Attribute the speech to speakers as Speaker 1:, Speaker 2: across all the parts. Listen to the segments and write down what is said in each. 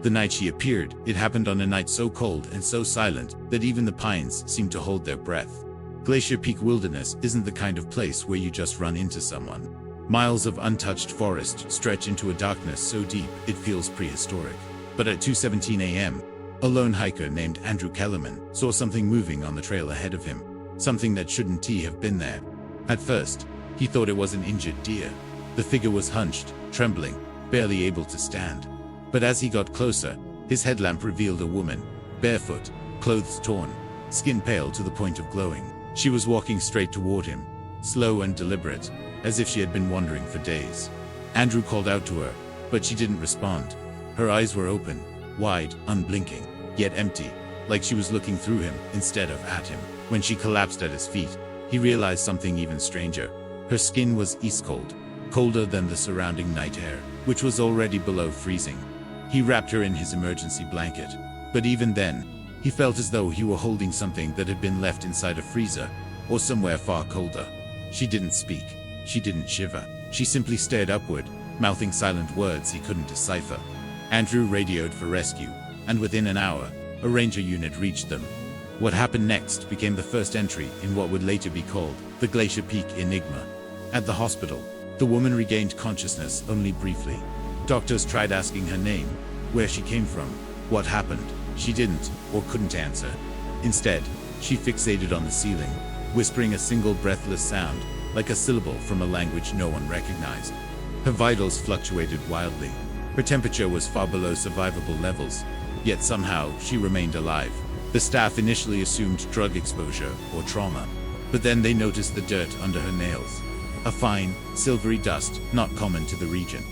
Speaker 1: The night she appeared, it happened on a night so cold and so silent that even the pines seemed to hold their breath. Glacier Peak Wilderness isn't the kind of place where you just run into someone. Miles of untouched forest stretch into a darkness so deep it feels prehistoric. But at 2:17 a.m., a lone hiker named Andrew Kellerman saw something moving on the trail ahead of him, something that shouldn't have been there. At first, he thought it was an injured deer. The figure was hunched, trembling, barely able to stand. But as he got closer, his headlamp revealed a woman, barefoot, clothes torn, skin pale to the point of glowing. She was walking straight toward him, slow and deliberate, as if she had been wandering for days. Andrew called out to her, but she didn't respond. Her eyes were open, wide, unblinking, yet empty, like she was looking through him instead of at him. When she collapsed at his feet, he realized something even stranger. Her skin was ice-cold, colder than the surrounding night air, which was already below freezing. He wrapped her in his emergency blanket, but even then, he felt as though he were holding something that had been left inside a freezer, or somewhere far colder. She didn't speak. She didn't shiver. She simply stared upward, mouthing silent words he couldn't decipher. Andrew radioed for rescue, and within an hour, a ranger unit reached them. What happened next became the first entry in what would later be called the Glacier Peak Enigma. At the hospital, the woman regained consciousness only briefly. Doctors tried asking her name, where she came from, what happened. She didn't or couldn't answer. Instead, she fixated on the ceiling, whispering a single breathless sound, like a syllable from a language no one recognized. Her vitals fluctuated wildly. Her temperature was far below survivable levels, yet somehow she remained alive. The staff initially assumed drug exposure or trauma, but then they noticed the dirt under her nails. A fine, silvery dust not common to the region.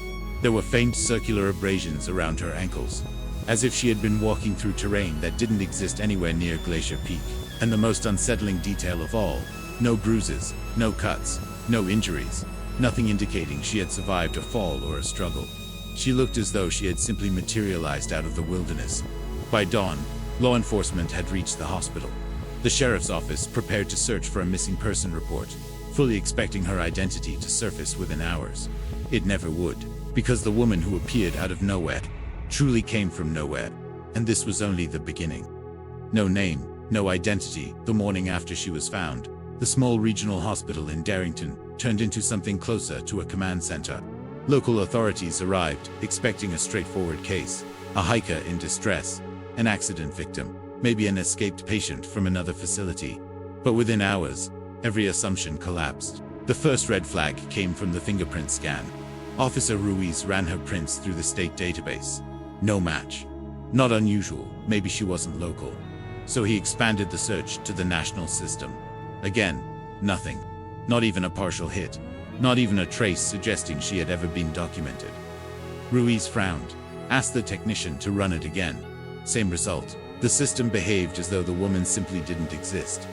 Speaker 1: There were faint circular abrasions around her ankles, as if she had been walking through terrain that didn't exist anywhere near Glacier Peak. And the most unsettling detail of all, no bruises, no cuts, no injuries, nothing indicating she had survived a fall or a struggle. She looked as though she had simply materialized out of the wilderness. By dawn, law enforcement had reached the hospital. The sheriff's office prepared to search for a missing person report, fully expecting her identity to surface within hours. It never would, because the woman who appeared out of nowhere truly came from nowhere, and this was only the beginning. No name, no identity. The morning after she was found, the small regional hospital in Darrington turned into something closer to a command center. Local authorities arrived, expecting a straightforward case, a hiker in distress, an accident victim, maybe an escaped patient from another facility. But within hours, every assumption collapsed. The first red flag came from the fingerprint scan. Officer Ruiz ran her prints through the state database. No match. Not unusual, maybe she wasn't local. So he expanded the search to the national system. Again, nothing. Not even a partial hit. Not even a trace suggesting she had ever been documented. Ruiz frowned, asked the technician to run it again. Same result. The system behaved as though the woman simply didn't exist.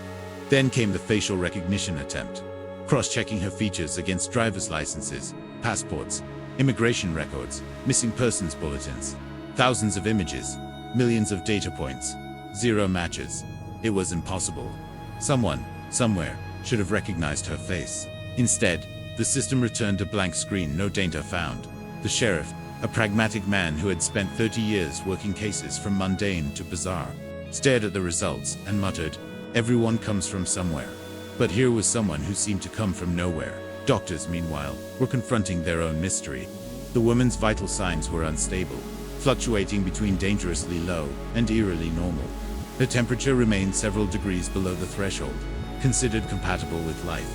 Speaker 1: Then came the facial recognition attempt, cross-checking her features against driver's licenses, passports, immigration records, missing persons bulletins. Thousands of images, millions of data points, zero matches. It was impossible. Someone, somewhere, should have recognized her face. Instead, the system returned a blank screen, no data found. The sheriff, a pragmatic man who had spent 30 years working cases from mundane to bizarre, stared at the results and muttered, "Everyone comes from somewhere." But here was someone who seemed to come from nowhere. Doctors, meanwhile, were confronting their own mystery. The woman's vital signs were unstable, fluctuating between dangerously low and eerily normal. Her temperature remained several degrees below the threshold, considered compatible with life.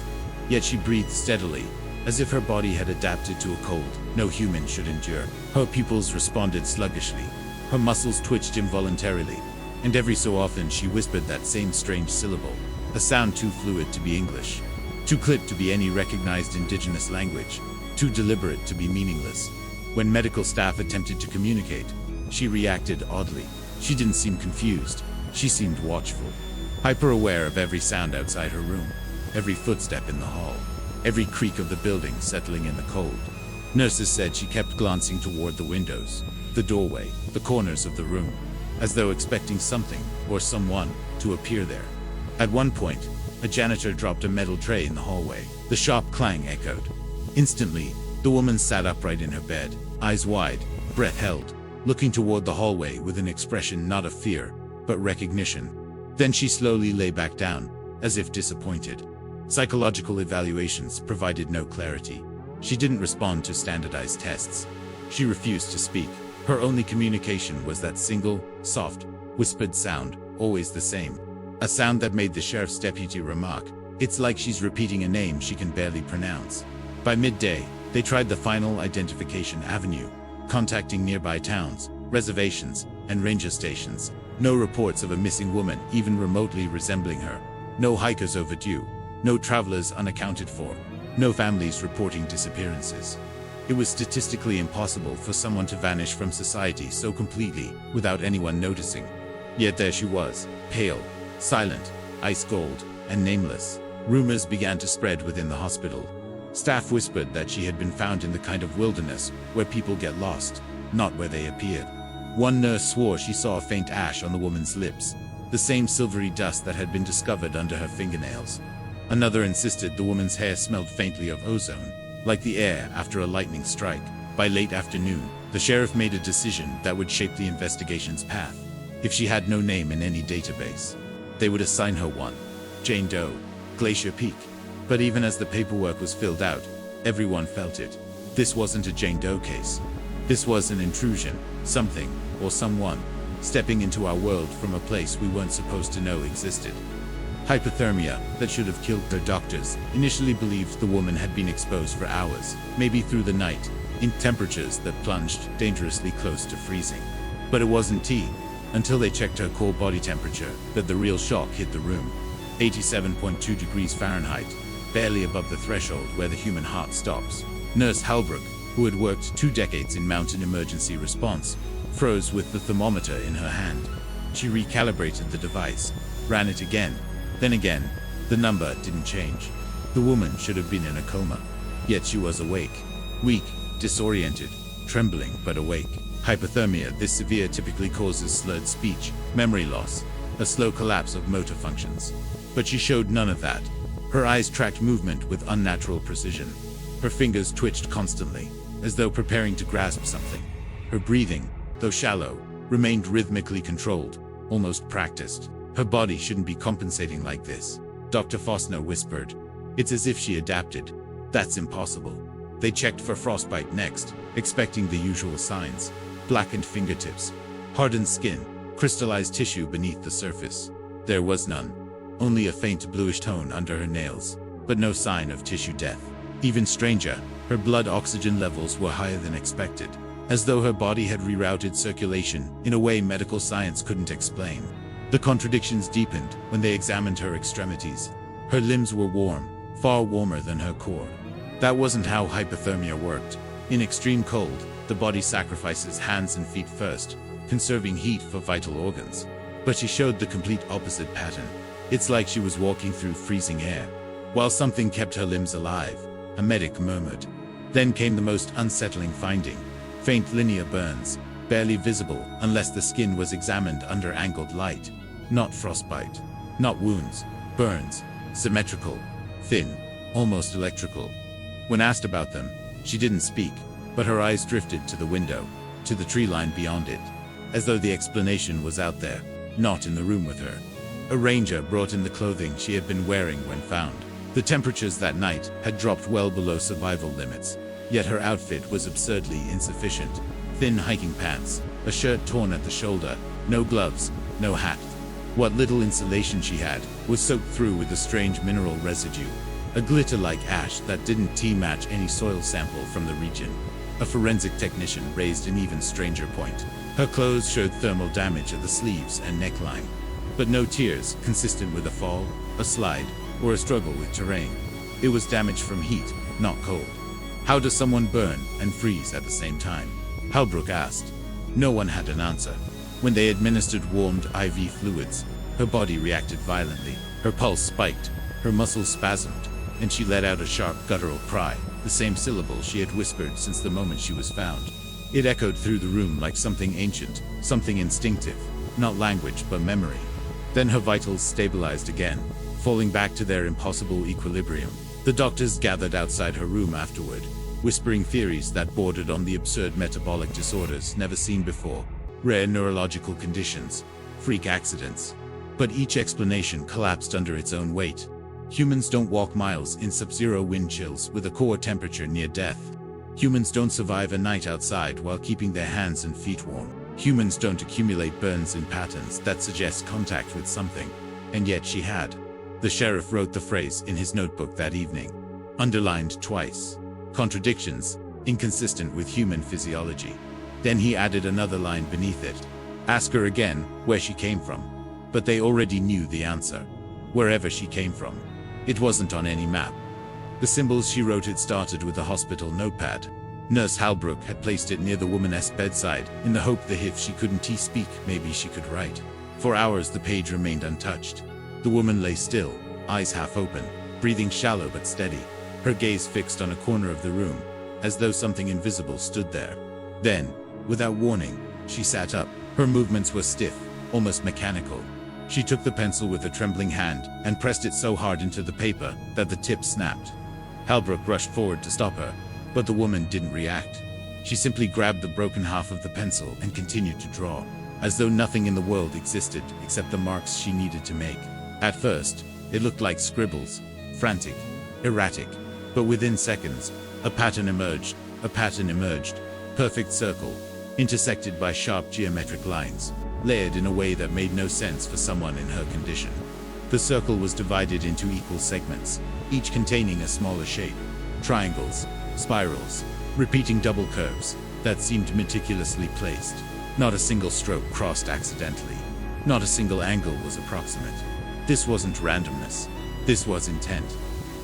Speaker 1: Yet she breathed steadily, as if her body had adapted to a cold no human should endure. Her pupils responded sluggishly. Her muscles twitched involuntarily, and every so often she whispered that same strange syllable, a sound too fluid to be English, too clipped to be any recognized indigenous language, too deliberate to be meaningless. When medical staff attempted to communicate, she reacted oddly. She didn't seem confused. She seemed watchful, hyper-aware of every sound outside her room, every footstep in the hall, every creak of the building settling in the cold. Nurses said she kept glancing toward the windows, the doorway, the corners of the room, as though expecting something or someone to appear there. At one point, a janitor dropped a metal tray in the hallway. The sharp clang echoed. Instantly, the woman sat upright in her bed, eyes wide, breath held. looking toward the hallway with an expression not of fear, but recognition. Then she slowly lay back down, as if disappointed. Psychological evaluations provided no clarity. She didn't respond to standardized tests. She refused to speak. Her only communication was that single, soft, whispered sound, always the same. A sound that made the sheriff's deputy remark, "It's like she's repeating a name she can barely pronounce." By midday, they tried the final identification avenue, contacting nearby towns, reservations, and ranger stations. No reports of a missing woman even remotely resembling her. No hikers overdue. No travelers unaccounted for. No families reporting disappearances. It was statistically impossible for someone to vanish from society so completely without anyone noticing. Yet there she was, pale, silent, ice cold, and nameless. Rumors began to spread within the hospital. Staff whispered that she had been found in the kind of wilderness where people get lost, not where they appeared. One nurse swore she saw a faint ash on the woman's lips, the same silvery dust that had been discovered under her fingernails. Another insisted the woman's hair smelled faintly of ozone, like the air after a lightning strike. By late afternoon, the sheriff made a decision that would shape the investigation's path. If she had no name in any database, they would assign her one. Jane Doe, Glacier Peak. But even as the paperwork was filled out, everyone felt it. This wasn't a Jane Doe case. This was an intrusion, something, or someone, stepping into our world from a place we weren't supposed to know existed. Hypothermia that should have killed their doctors initially believed the woman had been exposed for hours, maybe through the night, in temperatures that plunged dangerously close to freezing. But it wasn't tea, until they checked her core body temperature, that the real shock hit the room. 87.2 degrees Fahrenheit, barely above the threshold where the human heart stops. Nurse Halbrook, who had worked 2 decades in mountain emergency response, froze with the thermometer in her hand. She recalibrated the device, ran it again, then again. The number didn't change. The woman should have been in a coma. Yet she was awake. Weak, disoriented, trembling but awake. Hypothermia this severe typically causes slurred speech, memory loss, a slow collapse of motor functions. But she showed none of that. Her eyes tracked movement with unnatural precision. Her fingers twitched constantly, as though preparing to grasp something. Her breathing, though shallow, remained rhythmically controlled, almost practiced. Her body shouldn't be compensating like this, Dr. Fosner whispered. It's as if she adapted. That's impossible. They checked for frostbite next, expecting the usual signs. Blackened fingertips, hardened skin, crystallized tissue beneath the surface. There was none. Only a faint bluish tone under her nails, but no sign of tissue death. Even stranger, her blood oxygen levels were higher than expected, as though her body had rerouted circulation in a way medical science couldn't explain. The contradictions deepened when they examined her extremities. Her limbs were warm, far warmer than her core. That wasn't how hypothermia worked. In extreme cold, the body sacrifices hands and feet first, conserving heat for vital organs. But she showed the complete opposite pattern. It's like she was walking through freezing air. While something kept her limbs alive, a medic murmured. Then came the most unsettling finding. Faint linear burns, barely visible unless the skin was examined under angled light. Not frostbite, not wounds, burns, symmetrical, thin, almost electrical. When asked about them, she didn't speak, but her eyes drifted to the window, to the tree line beyond it, as though the explanation was out there, not in the room with her. A ranger brought in the clothing she had been wearing when found. The temperatures that night had dropped well below survival limits, yet her outfit was absurdly insufficient. Thin hiking pants, a shirt torn at the shoulder, no gloves, no hat. What little insulation she had was soaked through with a strange mineral residue, a glitter-like ash that didn't match any soil sample from the region. A forensic technician raised an even stranger point. Her clothes showed thermal damage at the sleeves and neckline, but no tears consistent with a fall, a slide, or a struggle with terrain. It was damage from heat, not cold. How does someone burn and freeze at the same time? Halbrook asked. No one had an answer. When they administered warmed IV fluids, her body reacted violently. Her pulse spiked, her muscles spasmed, and she let out a sharp guttural cry, the same syllable she had whispered since the moment she was found. It echoed through the room like something ancient, something instinctive, not language but memory. Then her vitals stabilized again, falling back to their impossible equilibrium. The doctors gathered outside her room afterward. whispering theories that bordered on the absurd metabolic disorders never seen before, rare neurological conditions, freak accidents. But each explanation collapsed under its own weight. Humans don't walk miles in sub-zero wind chills with a core temperature near death. Humans don't survive a night outside while keeping their hands and feet warm. Humans don't accumulate burns in patterns that suggest contact with something. And yet she had. The sheriff wrote the phrase in his notebook that evening. Underlined twice. Contradictions, inconsistent with human physiology. Then he added another line beneath it. Ask her again where she came from. But they already knew the answer. Wherever she came from. It wasn't on any map. The symbols she wrote had started with a hospital notepad. Nurse Halbrook had placed it near the woman's bedside, in the hope that if she couldn't speak, maybe she could write. For hours the page remained untouched. The woman lay still, eyes half open, breathing shallow but steady, her gaze fixed on a corner of the room, as though something invisible stood there. Then, without warning, she sat up. Her movements were stiff, almost mechanical. She took the pencil with a trembling hand and pressed it so hard into the paper that the tip snapped. Halbrook rushed forward to stop her, but the woman didn't react. She simply grabbed the broken half of the pencil and continued to draw, as though nothing in the world existed except the marks she needed to make. At first, it looked like scribbles, frantic, erratic, but within seconds, a pattern emerged, perfect circle, intersected by sharp geometric lines, layered in a way that made no sense for someone in her condition. The circle was divided into equal segments, each containing a smaller shape, triangles, spirals, repeating double curves that seemed meticulously placed. Not a single stroke crossed accidentally. Not a single angle was approximate. This wasn't randomness. This was intent.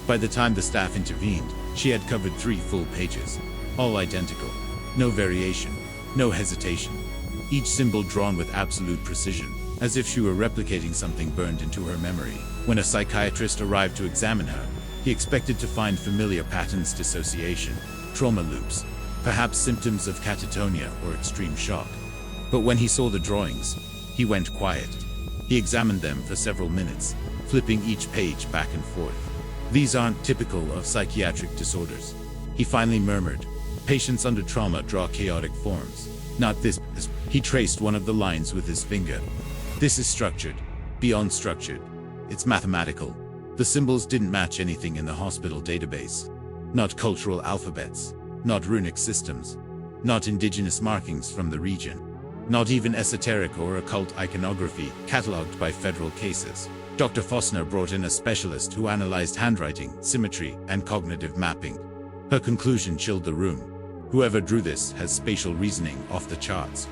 Speaker 1: By the time the staff intervened, she had covered 3 full pages, all identical. No variation, no hesitation. Each symbol drawn with absolute precision, as if she were replicating something burned into her memory. When a psychiatrist arrived to examine her, he expected to find familiar patterns: dissociation, trauma loops, perhaps symptoms of catatonia or extreme shock. But when he saw the drawings, he went quiet. He examined them for several minutes, flipping each page back and forth. These aren't typical of psychiatric disorders, he finally murmured. Patients under trauma draw chaotic forms. Not this. He traced one of the lines with his finger. This is structured, beyond structured. It's mathematical. The symbols didn't match anything in the hospital database. Not cultural alphabets, not runic systems, not indigenous markings from the region, not even esoteric or occult iconography catalogued by federal cases. Dr. Fossner brought in a specialist who analyzed handwriting, symmetry, and cognitive mapping. Her conclusion chilled the room. Whoever drew this has spatial reasoning off the charts.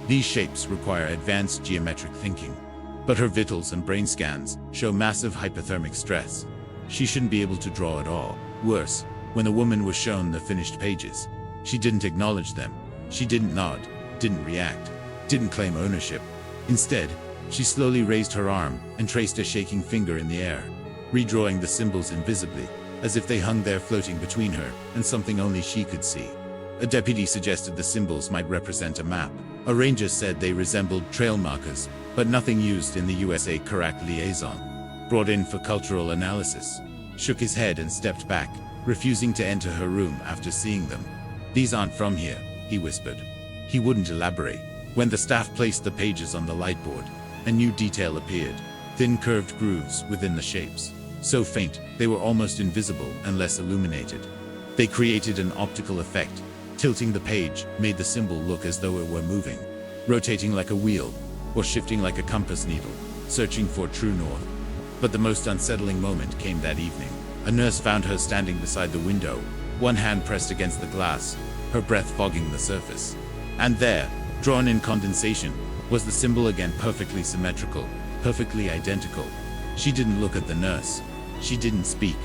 Speaker 1: These shapes require advanced geometric thinking. But her vitals and brain scans show massive hypothermic stress. She shouldn't be able to draw at all. Worse, when the woman was shown the finished pages, she didn't acknowledge them. She didn't nod, didn't react, didn't claim ownership. Instead, she slowly raised her arm and traced a shaking finger in the air, redrawing the symbols invisibly, as if they hung there floating between her and something only she could see. A deputy suggested the symbols might represent a map. A ranger said they resembled trail markers, but nothing used in the USA Carac liaison. Brought in for cultural analysis, shook his head and stepped back, refusing to enter her room after seeing them. These aren't from here, he whispered. He wouldn't elaborate. When the staff placed the pages on the lightboard, a new detail appeared. Thin curved grooves within the shapes. So faint, they were almost invisible unless illuminated. They created an optical effect. Tilting the page made the symbol look as though it were moving, rotating like a wheel, or shifting like a compass needle, searching for true north. But the most unsettling moment came that evening. A nurse found her standing beside the window, one hand pressed against the glass, her breath fogging the surface. And there, drawn in condensation, was the symbol again, perfectly symmetrical, perfectly identical. She didn't look at the nurse. She didn't speak.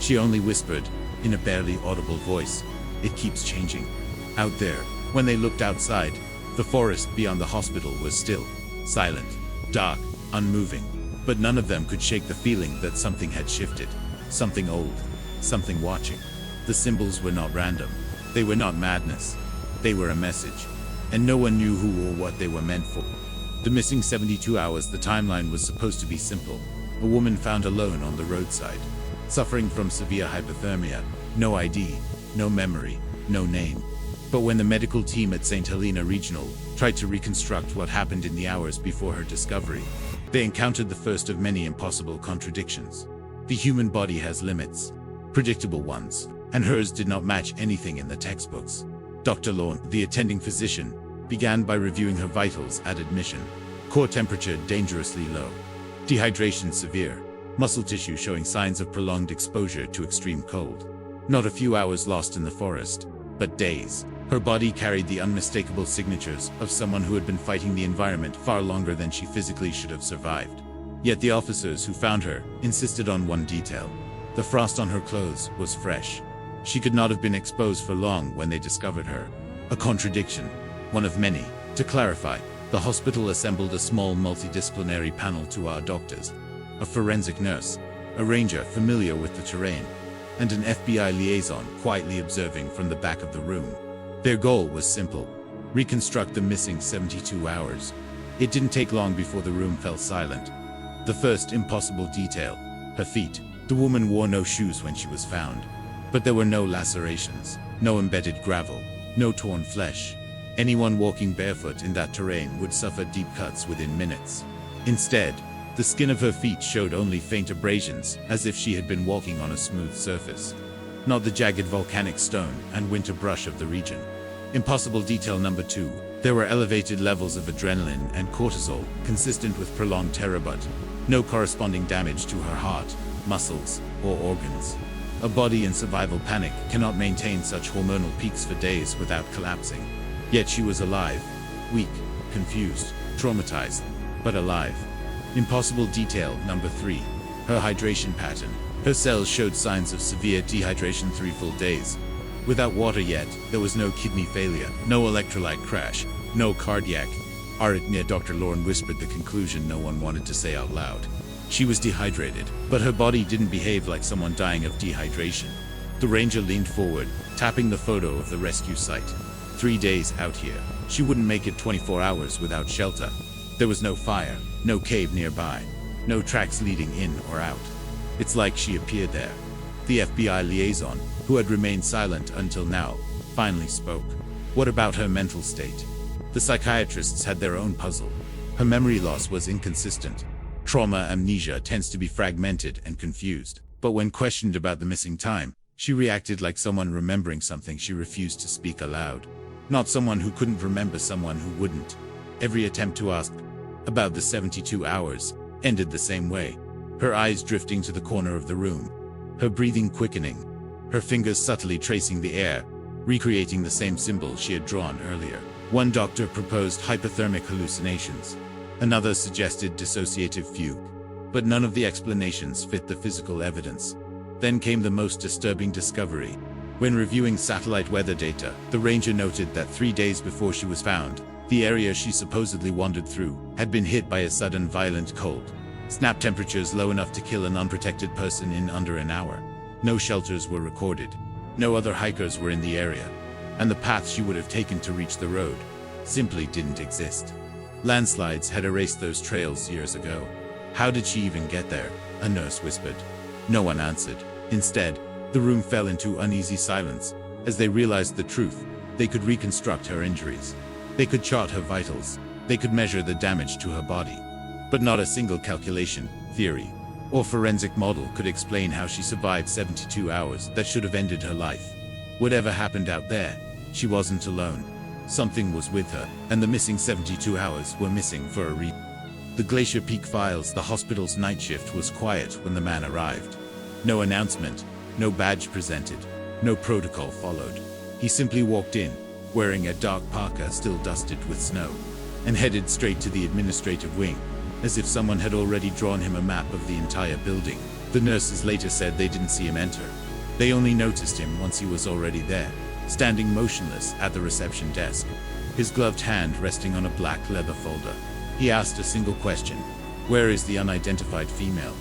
Speaker 1: She only whispered, in a barely audible voice, "It keeps changing." Out there, when they looked outside, the forest beyond the hospital was still, silent, dark, unmoving. But none of them could shake the feeling that something had shifted. Something old. Something watching. The symbols were not random. They were not madness. They were a message. And no one knew who or what they were meant for. The missing 72 hours, the timeline was supposed to be simple. A woman found alone on the roadside, suffering from severe hypothermia, no ID, no memory, no name. But when the medical team at St. Helena Regional tried to reconstruct what happened in the hours before her discovery, they encountered the first of many impossible contradictions. The human body has limits, predictable ones, and hers did not match anything in the textbooks. Dr. Lorne, the attending physician, began by reviewing her vitals at admission. Core temperature dangerously low. Dehydration severe. Muscle tissue showing signs of prolonged exposure to extreme cold. Not a few hours lost in the forest, but days. Her body carried the unmistakable signatures of someone who had been fighting the environment far longer than she physically should have survived. Yet the officers who found her insisted on one detail. The frost on her clothes was fresh. She could not have been exposed for long when they discovered her. A contradiction, one of many. To clarify, the hospital assembled a small multidisciplinary panel to our doctors, a forensic nurse, a ranger familiar with the terrain, and an FBI liaison quietly observing from the back of the room. Their goal was simple: reconstruct the missing 72 hours. It didn't take long before the room fell silent. The first impossible detail: her feet. The woman wore no shoes when she was found. But there were no lacerations, no embedded gravel, no torn flesh. Anyone walking barefoot in that terrain would suffer deep cuts within minutes. Instead, the skin of her feet showed only faint abrasions, as if she had been walking on a smooth surface. Not the jagged volcanic stone and winter brush of the region. Impossible detail number 2. There were elevated levels of adrenaline and cortisol, consistent with prolonged terror, but no corresponding damage to her heart, muscles, or organs. A body in survival panic cannot maintain such hormonal peaks for days without collapsing. Yet she was alive, weak, confused, traumatized, but alive. Impossible detail number 3. Her hydration pattern. Her cells showed signs of severe dehydration 3 full days. Without water yet, there was no kidney failure, no electrolyte crash, no cardiac arrhythmia. Dr. Lorne whispered the conclusion no one wanted to say out loud. She was dehydrated, but her body didn't behave like someone dying of dehydration. The ranger leaned forward, tapping the photo of the rescue site. 3 days out here. She wouldn't make it 24 hours without shelter. There was no fire, no cave nearby, no tracks leading in or out. It's like she appeared there. The FBI liaison, who had remained silent until now, finally spoke. What about her mental state? The psychiatrists had their own puzzle. Her memory loss was inconsistent. Trauma amnesia tends to be fragmented and confused. But when questioned about the missing time, she reacted like someone remembering something she refused to speak aloud. Not someone who couldn't remember someone who wouldn't. Every attempt to ask about the 72 hours ended the same way. Her eyes drifting to the corner of the room. Her breathing quickening. Her fingers subtly tracing the air, recreating the same symbol she had drawn earlier. One doctor proposed hypothermic hallucinations. Another suggested dissociative fugue. But none of the explanations fit the physical evidence. Then came the most disturbing discovery. When reviewing satellite weather data, the ranger noted that 3 days before she was found, the area she supposedly wandered through had been hit by a sudden violent cold. Snap temperatures low enough to kill an unprotected person in under an hour. No shelters were recorded. No other hikers were in the area. And the path she would have taken to reach the road simply didn't exist. Landslides had erased those trails years ago. How did she even get there? A nurse whispered. No one answered. Instead, the room fell into uneasy silence. As they realized the truth, they could reconstruct her injuries. They could chart her vitals. They could measure the damage to her body. But not a single calculation, theory, or forensic model could explain how she survived 72 hours that should have ended her life. Whatever happened out there, she wasn't alone. Something was with her, and the missing 72 hours were missing for a reason. The Glacier Peak files. The hospital's night shift was quiet when the man arrived. No announcement, no badge presented, no protocol followed. He simply walked in, wearing a dark parka still dusted with snow, and headed straight to the administrative wing, as if someone had already drawn him a map of the entire building. The nurses later said they didn't see him enter. They only noticed him once he was already there, standing motionless at the reception desk, his gloved hand resting on a black leather folder. He asked a single question: "Where is the unidentified female?"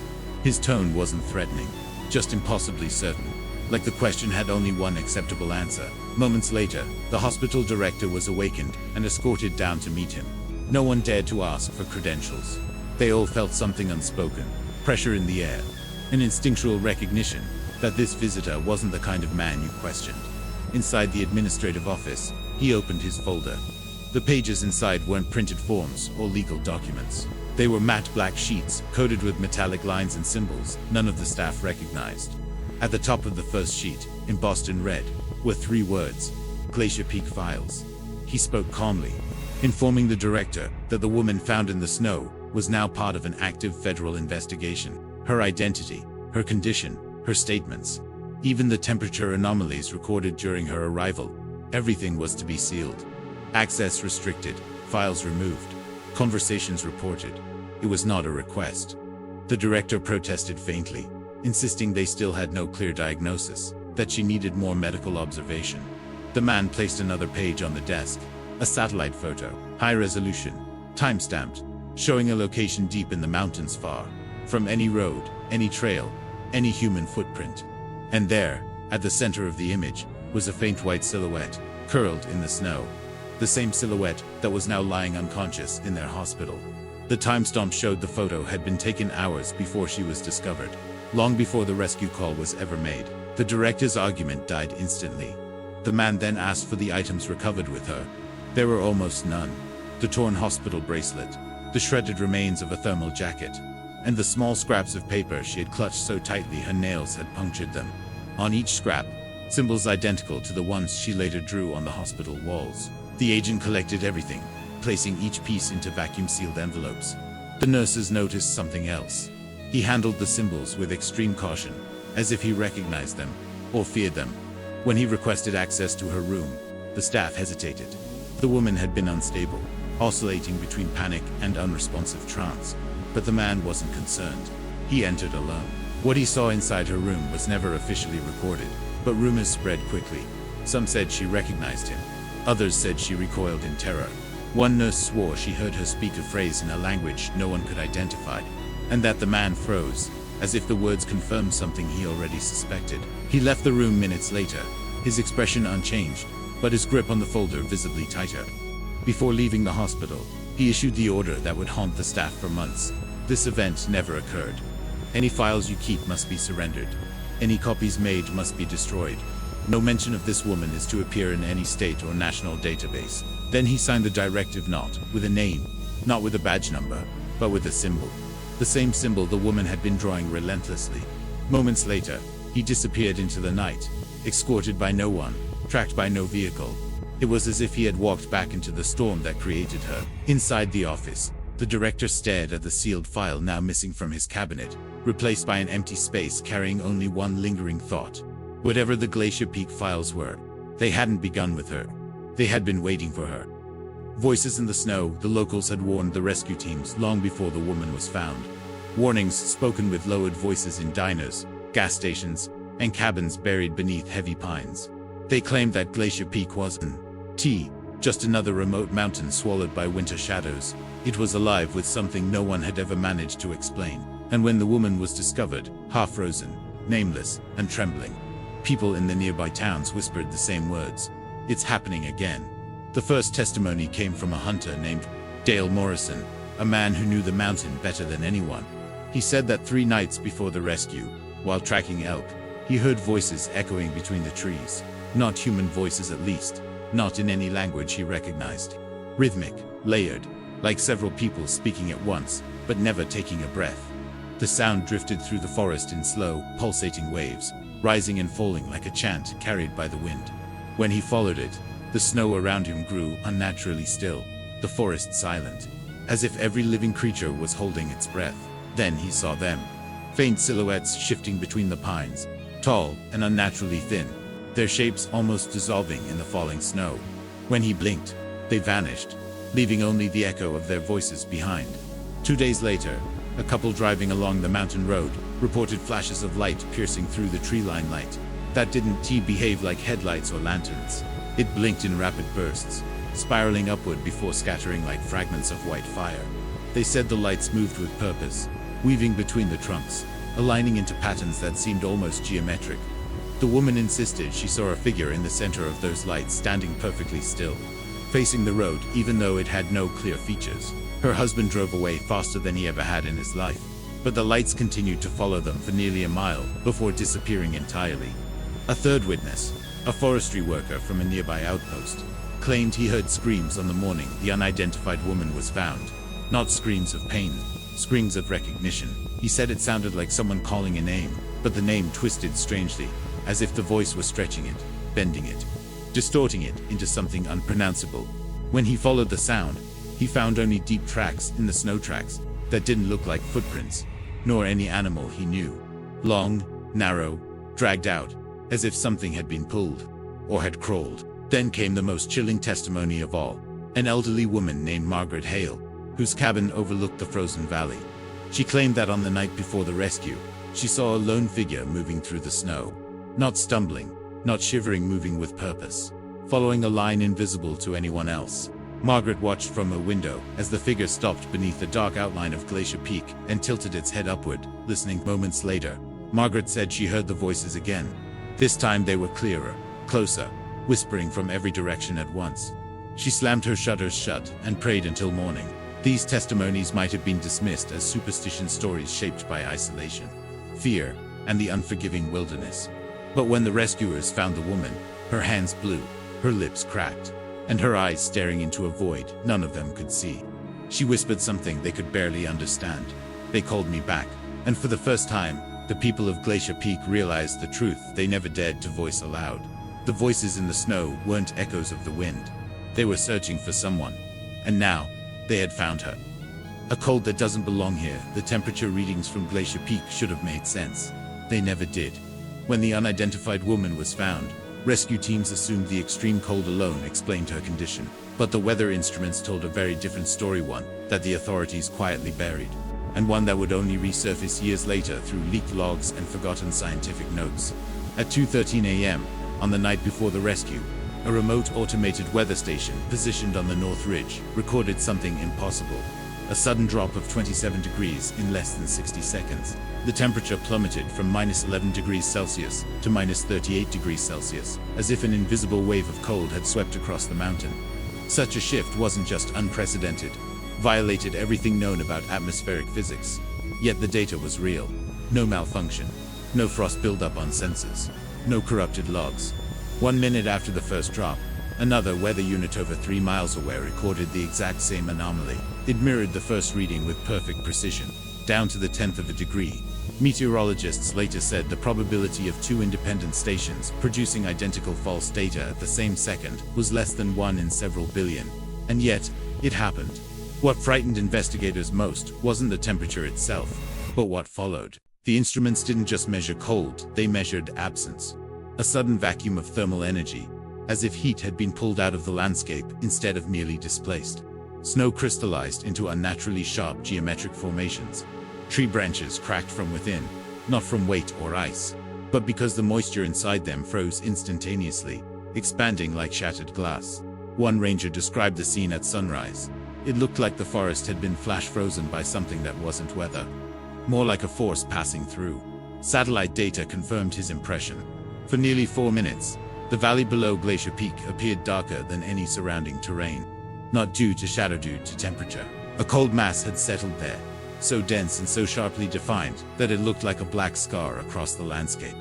Speaker 1: His tone wasn't threatening, just impossibly certain, like the question had only one acceptable answer. Moments later, the hospital director was awakened and escorted down to meet him. No one dared to ask for credentials. They all felt something unspoken, pressure in the air, an instinctual recognition that this visitor wasn't the kind of man you questioned. inside the administrative office, he opened his folder. The pages inside weren't printed forms or legal documents. They were matte black sheets, coated with metallic lines and symbols none of the staff recognized. At the top of the first sheet, embossed in red, were 3 words: Glacier Peak Files. He spoke calmly, informing the director that the woman found in the snow was now part of an active federal investigation. Her identity, her condition, her statements, even the temperature anomalies recorded during her arrival, everything was to be sealed. Access restricted, files removed, conversations reported. It was not a request. The director protested faintly, insisting they still had no clear diagnosis, that she needed more medical observation. The man placed another page on the desk, a satellite photo, high resolution, time-stamped, showing a location deep in the mountains far from any road, any trail, any human footprint. And there, at the center of the image, was a faint white silhouette, curled in the snow. The same silhouette that was now lying unconscious in their hospital. The timestamp showed the photo had been taken hours before she was discovered, long before the rescue call was ever made. The director's argument died instantly. The man then asked for the items recovered with her. There were almost none. The torn hospital bracelet, the shredded remains of a thermal jacket, and the small scraps of paper she had clutched so tightly her nails had punctured them. On each scrap, symbols identical to the ones she later drew on the hospital walls. The agent collected everything, placing each piece into vacuum-sealed envelopes. The nurses noticed something else. He handled the symbols with extreme caution, as if he recognized them, or feared them. When he requested access to her room, the staff hesitated. The woman had been unstable, oscillating between panic and unresponsive trance. But the man wasn't concerned. He entered alone. What he saw inside her room was never officially recorded, but rumors spread quickly. Some said she recognized him. Others said she recoiled in terror. One nurse swore she heard her speak a phrase in a language no one could identify, and that the man froze, as if the words confirmed something he already suspected. He left the room minutes later, his expression unchanged, but his grip on the folder visibly tighter. Before leaving the hospital, he issued the order that would haunt the staff for months. This event never occurred. Any files you keep must be surrendered. Any copies made must be destroyed. No mention of this woman is to appear in any state or national database. Then he signed the directive not with a name, not with a badge number, but with a symbol. The same symbol the woman had been drawing relentlessly. Moments later, he disappeared into the night, escorted by no one, tracked by no vehicle. It was as if he had walked back into the storm that created her. Inside the office, the director stared at the sealed file now missing from his cabinet, replaced by an empty space carrying only one lingering thought. Whatever the Glacier Peak files were, they hadn't begun with her. They had been waiting for her. Voices in the snow, the locals had warned the rescue teams long before the woman was found. Warnings spoken with lowered voices in diners, gas stations, and cabins buried beneath heavy pines. They claimed that Glacier Peak wasn't just another remote mountain swallowed by winter shadows. It was alive with something no one had ever managed to explain. And when the woman was discovered, half frozen, nameless, and trembling, people in the nearby towns whispered the same words. It's happening again. The first testimony came from a hunter named Dale Morrison, a man who knew the mountain better than anyone. He said that 3 nights before the rescue, while tracking elk, he heard voices echoing between the trees. Not human voices at least. Not in any language he recognized. Rhythmic, layered, like several people speaking at once, but never taking a breath. The sound drifted through the forest in slow, pulsating waves, rising and falling like a chant carried by the wind. When he followed it, the snow around him grew unnaturally still, the forest silent, as if every living creature was holding its breath. Then he saw them. Faint silhouettes shifting between the pines, tall and unnaturally thin, their shapes almost dissolving in the falling snow. When he blinked, they vanished, leaving only the echo of their voices behind. 2 days later, a couple driving along the mountain road reported flashes of light piercing through the tree-lined light. That didn't behave like headlights or lanterns. It blinked in rapid bursts, spiraling upward before scattering like fragments of white fire. They said the lights moved with purpose, weaving between the trunks, aligning into patterns that seemed almost geometric. The woman insisted she saw a figure in the center of those lights standing perfectly still, facing the road even though it had no clear features. Her husband drove away faster than he ever had in his life, but the lights continued to follow them for nearly a mile before disappearing entirely. A third witness, A forestry worker from a nearby outpost claimed he heard screams on the morning the unidentified woman was found. Not screams of pain, screams of recognition. He said it sounded like someone calling a name, but the name twisted strangely, as if the voice was stretching it, bending it, distorting it into something unpronounceable. When he followed the sound, he found only deep tracks in the snow tracks that didn't look like footprints, nor any animal he knew. Long, narrow, dragged out, as if something had been pulled, or had crawled. Then came the most chilling testimony of all. An elderly woman named Margaret Hale, whose cabin overlooked the frozen valley. She claimed that on the night before the rescue, she saw a lone figure moving through the snow. Not stumbling, not shivering, moving with purpose, following a line invisible to anyone else. Margaret watched from a window as the figure stopped beneath the dark outline of Glacier Peak and tilted its head upward, listening. Moments later, Margaret said she heard the voices again. This time they were clearer, closer, whispering from every direction at once. She slammed her shutters shut and prayed until morning. These testimonies might have been dismissed as superstition stories shaped by isolation, fear, and the unforgiving wilderness. But when the rescuers found the woman, her hands blue, her lips cracked, and her eyes staring into a void none of them could see. She whispered something they could barely understand. "They called me back." And for the first time, the people of Glacier Peak realized the truth they never dared to voice aloud. The voices in the snow weren't echoes of the wind. They were searching for someone. And now, they had found her. A cold that doesn't belong here. The temperature readings from Glacier Peak should have made sense. They never did. When the unidentified woman was found, rescue teams assumed the extreme cold alone explained her condition. But the weather instruments told a very different story, one that the authorities quietly buried, and one that would only resurface years later through leaked logs and forgotten scientific notes. At 2:13 a.m., on the night before the rescue, a remote automated weather station positioned on the North Ridge recorded something impossible. A sudden drop of 27 degrees in less than 60 seconds. The temperature plummeted from -11 degrees Celsius to -38 degrees Celsius, as if an invisible wave of cold had swept across the mountain. Such a shift wasn't just unprecedented, violated everything known about atmospheric physics. Yet the data was real. No malfunction, no frost buildup on sensors, no corrupted logs. 1 minute after the first drop, another weather unit over 3 miles away recorded the exact same anomaly. It mirrored the first reading with perfect precision, down to the 10th of a degree. Meteorologists later said the probability of two independent stations producing identical false data at the same second was less than 1 in several billion. And yet, it happened. What frightened investigators most wasn't the temperature itself, but what followed. The instruments didn't just measure cold, they measured absence. A sudden vacuum of thermal energy, as if heat had been pulled out of the landscape instead of merely displaced. Snow crystallized into unnaturally sharp geometric formations. Tree branches cracked from within, not from weight or ice, but because the moisture inside them froze instantaneously, expanding like shattered glass. One ranger described the scene at sunrise. It looked like the forest had been flash frozen by something that wasn't weather, more like a force passing through. Satellite data confirmed his impression. For nearly 4 minutes, the valley below Glacier Peak appeared darker than any surrounding terrain. Not due to shadow, due to temperature. A cold mass had settled there, so dense and so sharply defined that it looked like a black scar across the landscape.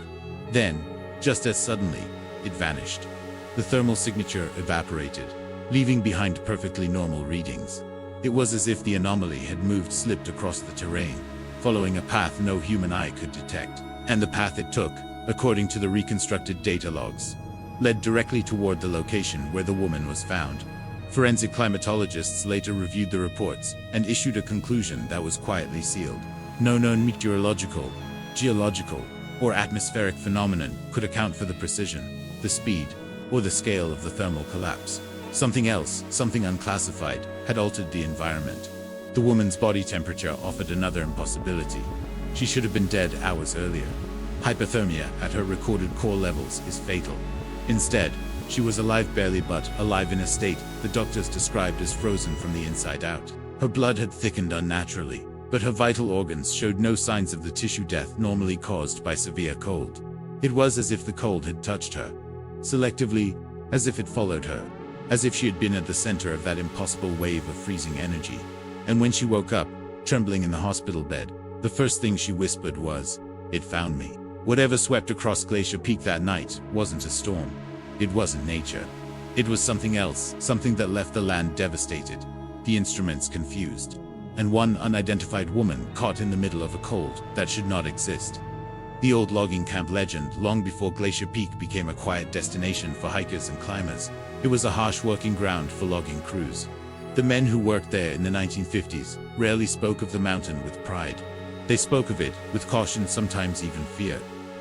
Speaker 1: Then, just as suddenly, it vanished. The thermal signature evaporated, leaving behind perfectly normal readings. It was as if the anomaly had slipped across the terrain, following a path no human eye could detect. And the path it took, according to the reconstructed data logs, led directly toward the location where the woman was found. Forensic climatologists later reviewed the reports and issued a conclusion that was quietly sealed. No known meteorological, geological, or atmospheric phenomenon could account for the precision, the speed, or the scale of the thermal collapse. Something else, something unclassified, had altered the environment. The woman's body temperature offered another impossibility. She should have been dead hours earlier. Hypothermia at her recorded core levels is fatal. Instead, she was alive, barely, but alive in a state the doctors described as frozen from the inside out. Her blood had thickened unnaturally, but her vital organs showed no signs of the tissue death normally caused by severe cold. It was as if the cold had touched her, selectively, as if it followed her, as if she had been at the center of that impossible wave of freezing energy. And when she woke up, trembling in the hospital bed, the first thing she whispered was, "It found me." Whatever swept across Glacier Peak that night wasn't a storm. It wasn't nature. It was something else, something that left the land devastated, the instruments confused, and one unidentified woman caught in the middle of a cold that should not exist. The old logging camp legend, long before Glacier Peak became a quiet destination for hikers and climbers, it was a harsh working ground for logging crews. The men who worked there in the 1950s rarely spoke of the mountain with pride. They spoke of it with caution, sometimes even fear.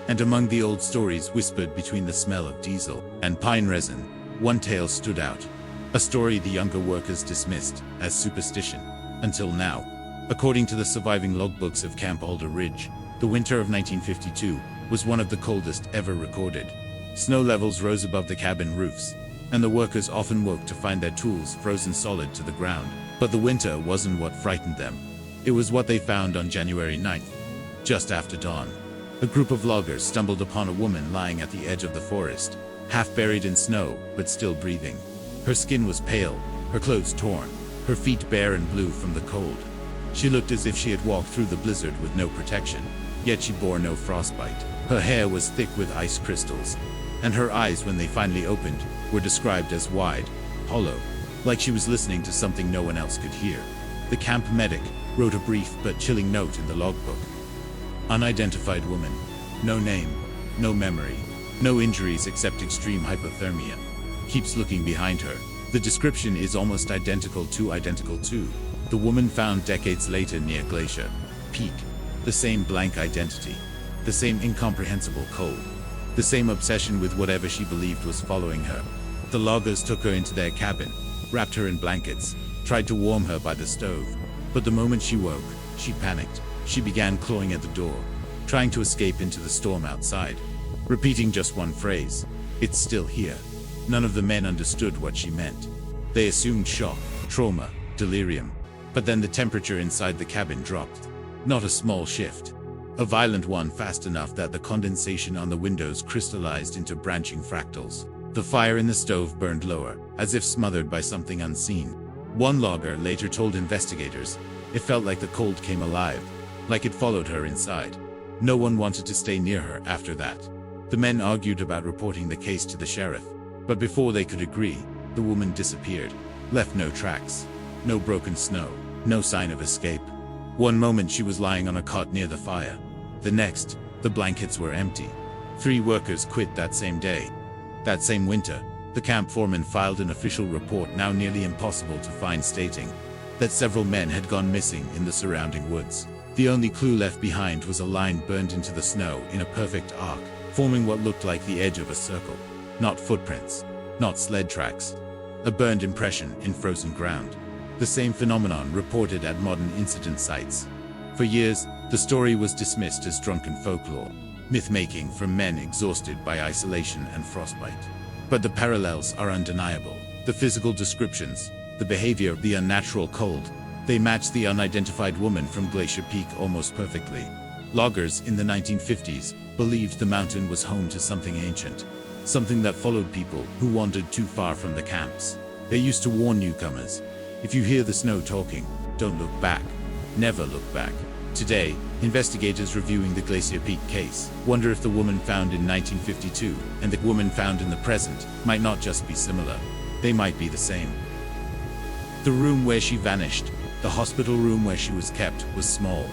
Speaker 1: And among the old stories whispered between the smell of diesel and pine resin, one tale stood out. A story the younger workers dismissed as superstition. Until now. According to the surviving logbooks of Camp Alder Ridge, the winter of 1952 was one of the coldest ever recorded. Snow levels rose above the cabin roofs, and the workers often woke to find their tools frozen solid to the ground. But the winter wasn't what frightened them. It was what they found on January 9th, just after dawn. A group of loggers stumbled upon a woman lying at the edge of the forest, half buried in snow, but still breathing. Her skin was pale, her clothes torn, her feet bare and blue from the cold. She looked as if she had walked through the blizzard with no protection, yet she bore no frostbite. Her hair was thick with ice crystals, and her eyes, when they finally opened, were described as wide, hollow, like she was listening to something no one else could hear. The camp medic wrote a brief but chilling note in the logbook. Unidentified woman. No name, no memory, no injuries except extreme hypothermia. Keeps looking behind her. The description is almost identical to the woman found decades later near Glacier Peak. The same blank identity, the same incomprehensible cold, the same obsession with whatever she believed was following her. The loggers took her into their cabin, wrapped her in blankets, tried to warm her by the stove. But the moment she woke, she panicked. She began clawing at the door, trying to escape into the storm outside, repeating just one phrase, "It's still here." None of the men understood what she meant. They assumed shock, trauma, delirium. But then the temperature inside the cabin dropped. Not a small shift. A violent one, fast enough that the condensation on the windows crystallized into branching fractals. The fire in the stove burned lower, as if smothered by something unseen. One logger later told investigators, "It felt like the cold came alive, like it followed her inside." No one wanted to stay near her after that. The men argued about reporting the case to the sheriff, but before they could agree, the woman disappeared, left no tracks, no broken snow, no sign of escape. One moment she was lying on a cot near the fire. The next, the blankets were empty. 3 workers quit that same day. That same winter, the camp foreman filed an official report, now nearly impossible to find, stating that several men had gone missing in the surrounding woods. The only clue left behind was a line burned into the snow in a perfect arc, forming what looked like the edge of a circle. Not footprints, not sled tracks. A burned impression in frozen ground. The same phenomenon reported at modern incident sites. For years, the story was dismissed as drunken folklore, myth-making from men exhausted by isolation and frostbite. But the parallels are undeniable. The physical descriptions, the behavior, the unnatural cold, they match the unidentified woman from Glacier Peak almost perfectly. Loggers in the 1950s believed the mountain was home to something ancient, something that followed people who wandered too far from the camps. They used to warn newcomers, "If you hear the snow talking, don't look back. Never look back." Today, investigators reviewing the Glacier Peak case wonder if the woman found in 1952 and the woman found in the present might not just be similar. They might be the same. The room where she vanished, the hospital room where she was kept, was small,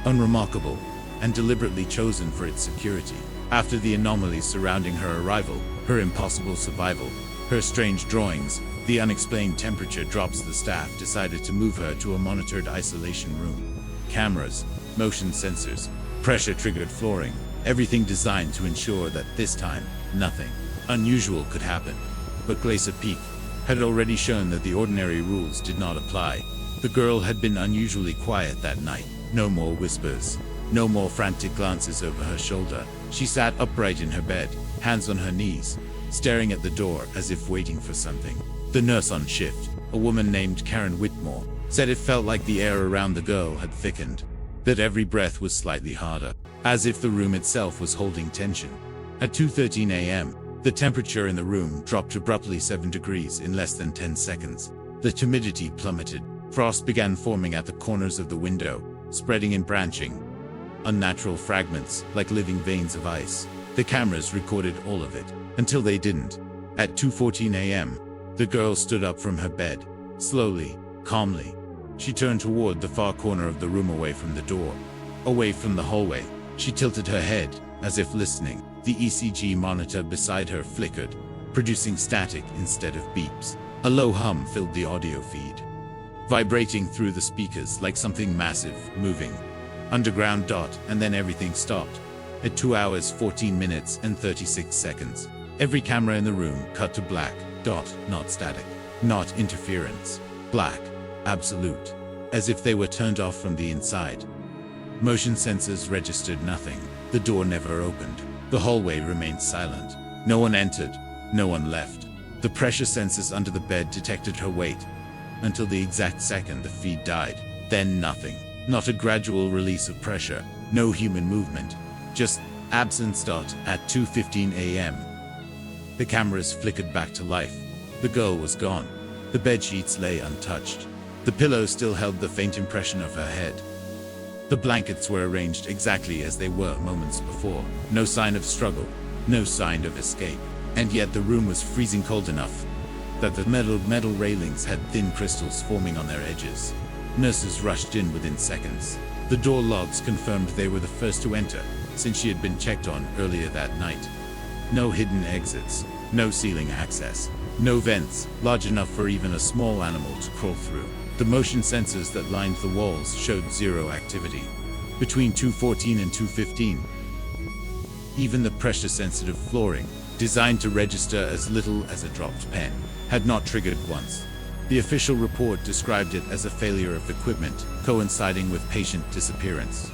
Speaker 1: unremarkable, and deliberately chosen for its security. After the anomalies surrounding her arrival, her impossible survival, her strange drawings, the unexplained temperature drops, the staff decided to move her to a monitored isolation room. Cameras, motion sensors, pressure-triggered flooring, everything designed to ensure that this time, nothing unusual could happen. But Glacier Peak had already shown that the ordinary rules did not apply. The girl had been unusually quiet that night. No more whispers, no more frantic glances over her shoulder. She sat upright in her bed, hands on her knees, staring at the door as if waiting for something. The nurse on shift, a woman named Karen Whitmore, said it felt like the air around the girl had thickened, that every breath was slightly harder, as if the room itself was holding tension. At 2:13 a.m., the temperature in the room dropped abruptly 7 degrees in less than 10 seconds. The humidity plummeted. Frost began forming at the corners of the window, spreading and branching. Unnatural fragments, like living veins of ice. The cameras recorded all of it, until they didn't. At 2:14 a.m., the girl stood up from her bed. Slowly, calmly, she turned toward the far corner of the room away from the door. Away from the hallway, she tilted her head, as if listening. The ECG monitor beside her flickered, producing static instead of beeps. A low hum filled the audio feed, vibrating through the speakers like something massive, moving. Underground dot, and then everything stopped. At 2 hours, 14 minutes, and 36 seconds. Every camera in the room cut to black. Dot, not static. Not interference. Black. Absolute. As if they were turned off from the inside. Motion sensors registered nothing. The door never opened. The hallway remained silent. No one entered. No one left. The pressure sensors under the bed detected her weight. Until the exact second the feed died. Then nothing. Not a gradual release of pressure. No human movement. Just absence. At 2:15 a.m. The cameras flickered back to life. The girl was gone. The bedsheets lay untouched. The pillow still held the faint impression of her head. The blankets were arranged exactly as they were moments before. No sign of struggle. No sign of escape. And yet the room was freezing cold enough that the metal railings had thin crystals forming on their edges. Nurses rushed in within seconds. The door logs confirmed they were the first to enter, since she had been checked on earlier that night. No hidden exits, no ceiling access, no vents large enough for even a small animal to crawl through. The motion sensors that lined the walls showed zero activity. Between 2:14 and 2:15, even the pressure-sensitive flooring, designed to register as little as a dropped pen, had not triggered once. The official report described it as a failure of equipment, coinciding with patient disappearance.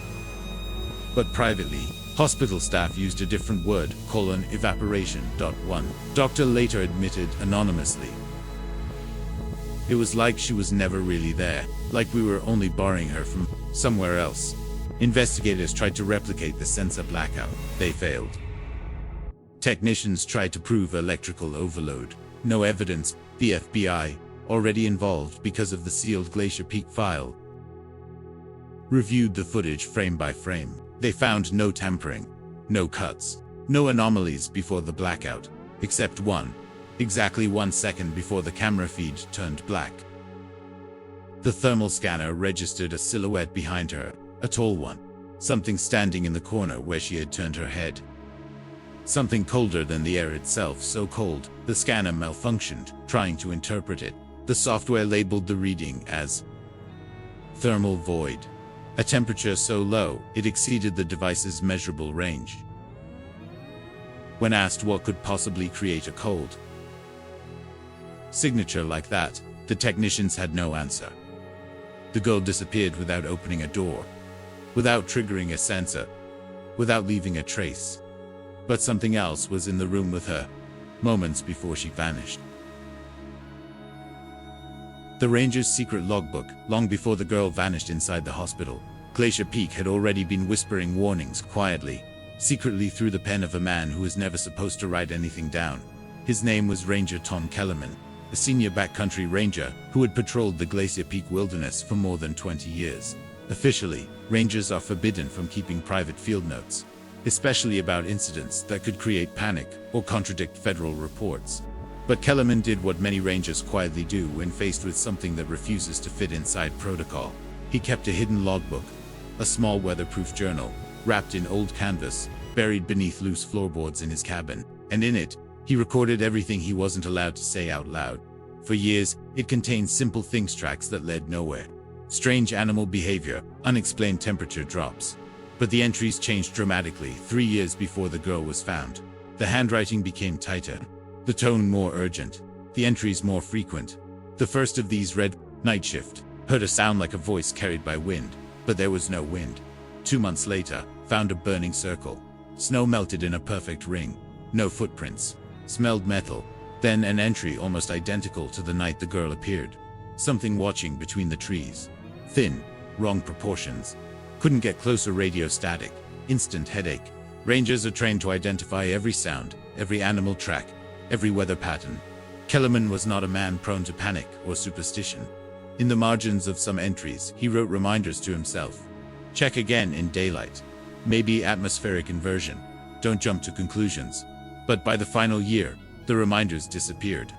Speaker 1: But privately, hospital staff used a different word, evaporation. One doctor later admitted anonymously. It was like she was never really there, like we were only borrowing her from somewhere else. Investigators tried to replicate the sensor blackout. They failed. Technicians tried to prove electrical overload. No evidence. The FBI, already involved because of the sealed Glacier Peak file, reviewed the footage frame by frame. They found no tampering, no cuts, no anomalies before the blackout, except one, exactly 1 second before the camera feed turned black. The thermal scanner registered a silhouette behind her, a tall one, something standing in the corner where she had turned her head. Something colder than the air itself, so cold, the scanner malfunctioned, trying to interpret it. The software labeled the reading as thermal void, a temperature so low it exceeded the device's measurable range. When asked what could possibly create a cold signature like that, the technicians had no answer. The girl disappeared without opening a door, without triggering a sensor, without leaving a trace. But something else was in the room with her, moments before she vanished. The ranger's secret logbook, long before the girl vanished inside the hospital. Glacier Peak had already been whispering warnings quietly, secretly through the pen of a man who was never supposed to write anything down. His name was Ranger Tom Kellerman, a senior backcountry ranger who had patrolled the Glacier Peak wilderness for more than 20 years. Officially, rangers are forbidden from keeping private field notes, especially about incidents that could create panic or contradict federal reports. But Kellerman did what many rangers quietly do when faced with something that refuses to fit inside protocol. He kept a hidden logbook, a small weatherproof journal, wrapped in old canvas, buried beneath loose floorboards in his cabin, and in it, he recorded everything he wasn't allowed to say out loud. For years, it contained simple things tracks that led nowhere. Strange animal behavior, unexplained temperature drops. But the entries changed dramatically 3 years before the girl was found. The handwriting became tighter, the tone more urgent, the entries more frequent. The first of these read, "Night shift," heard a sound like a voice carried by wind, but there was no wind. 2 months later, found a burning circle. Snow melted in a perfect ring. No footprints. Smelled metal. Then an entry almost identical to the night the girl appeared. Something watching between the trees. Thin, wrong proportions. Couldn't get closer. Radio static. Instant headache. Rangers are trained to identify every sound, every animal track, every weather pattern. Kellerman was not a man prone to panic or superstition. In the margins of some entries, he wrote reminders to himself. Check again in daylight. Maybe atmospheric inversion. don't jump to conclusions. But by the final year, the reminders disappeared,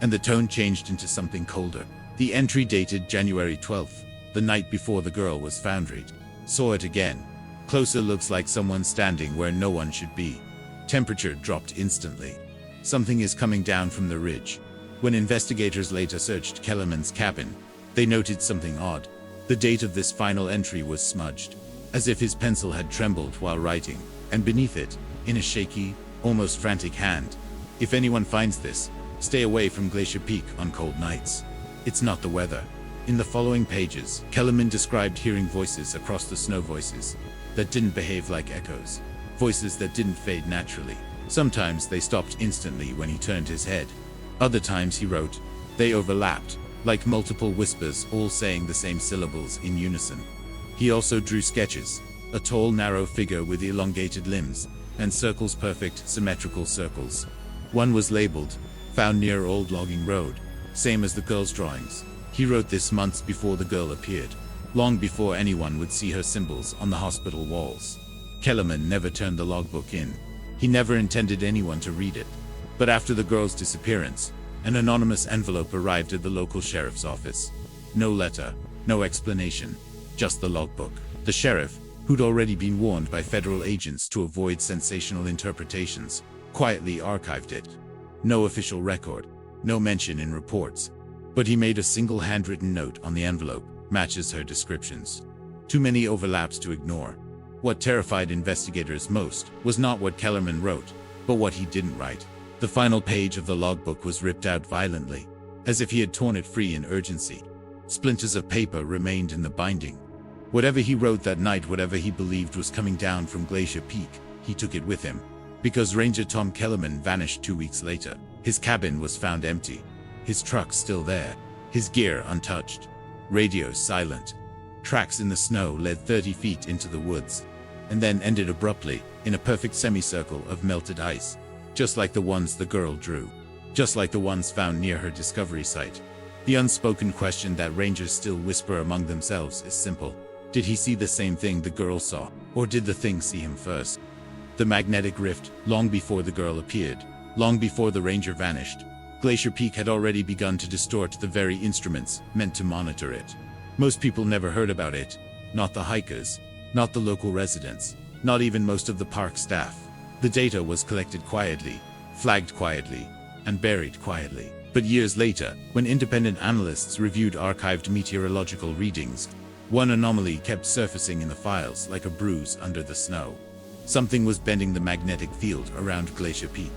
Speaker 1: and the tone changed into something colder. The entry dated January 12th, the night before the girl was found. Read. Saw it again. Closer, looks like someone standing where no one should be. Temperature dropped instantly. Something is coming down from the ridge. When investigators later searched Kellerman's cabin, they noted something odd. The date of this final entry was smudged, as if his pencil had trembled while writing, and beneath it, in a shaky, almost frantic hand, "If anyone finds this, stay away from Glacier Peak on cold nights. It's not the weather." In the following pages, Kellerman described hearing voices across the snow, voices that didn't behave like echoes, voices that didn't fade naturally. Sometimes they stopped instantly when he turned his head. Other times, he wrote, they overlapped, like multiple whispers all saying the same syllables in unison. He also drew sketches, a tall, narrow figure with elongated limbs, and circles, perfect, symmetrical circles. One was labeled, "Found near old logging road," same as the girl's drawings. He wrote this months before the girl appeared, long before anyone would see her symbols on the hospital walls. Kellerman never turned the logbook in. He never intended anyone to read it. But after the girl's disappearance, an anonymous envelope arrived at the local sheriff's office. No letter, no explanation, just the logbook. The sheriff, who'd already been warned by federal agents to avoid sensational interpretations, quietly archived it. No official record, no mention in reports. But he made a single handwritten note on the envelope, matches her descriptions. Too many overlaps to ignore. What terrified investigators most was not what Kellerman wrote, but what he didn't write. The final page of the logbook was ripped out violently, as if he had torn it free in urgency. Splinters of paper remained in the binding. Whatever he wrote that night, whatever he believed was coming down from Glacier Peak, he took it with him. Because Ranger Tom Kellerman vanished 2 weeks later, his cabin was found empty. His truck still there, his gear untouched, radio silent. Tracks in the snow led 30 feet into the woods, and then ended abruptly, in a perfect semicircle of melted ice, just like the ones the girl drew, just like the ones found near her discovery site. The unspoken question that rangers still whisper among themselves is simple. Did he see the same thing the girl saw, or did the thing see him first? The magnetic rift, long before the girl appeared, long before the ranger vanished, Glacier Peak had already begun to distort the very instruments meant to monitor it. Most people never heard about it, not the hikers, not the local residents, not even most of the park staff. The data was collected quietly, flagged quietly, and buried quietly. But years later, when independent analysts reviewed archived meteorological readings, one anomaly kept surfacing in the files like a bruise under the snow. Something was bending the magnetic field around Glacier Peak.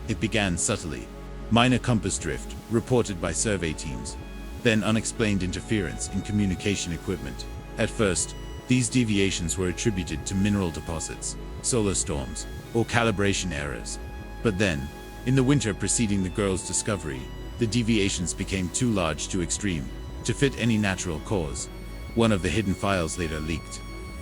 Speaker 1: It began subtly. Minor compass drift, reported by survey teams. Then unexplained interference in communication equipment. At first, these deviations were attributed to mineral deposits, solar storms, or calibration errors. But then, in the winter preceding the girl's discovery, the deviations became too large, too extreme, to fit any natural cause. One of the hidden files later leaked.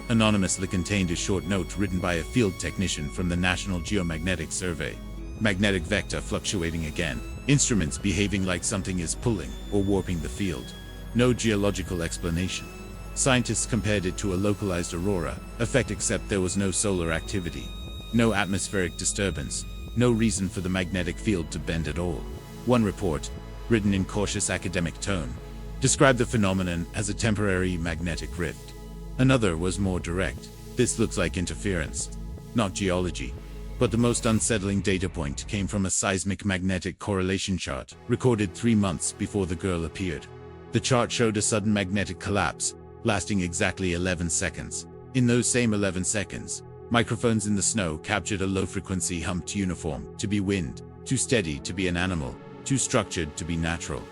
Speaker 1: Anonymously contained a short note written by a field technician from the National Geomagnetic Survey. Magnetic vector fluctuating again. Instruments behaving like something is pulling or warping the field. No geological explanation. Scientists compared it to a localized aurora effect, except there was no solar activity, no atmospheric disturbance, no reason for the magnetic field to bend at all. One report, written in cautious academic tone, described the phenomenon as a temporary magnetic rift. Another was more direct. This looks like interference, not geology. But the most unsettling data point came from a seismic magnetic correlation chart recorded 3 months before the girl appeared. The chart showed a sudden magnetic collapse, lasting exactly 11 seconds. In those same 11 seconds, microphones in the snow captured a low-frequency hum, too uniform to be wind, too steady to be an animal, too structured to be natural.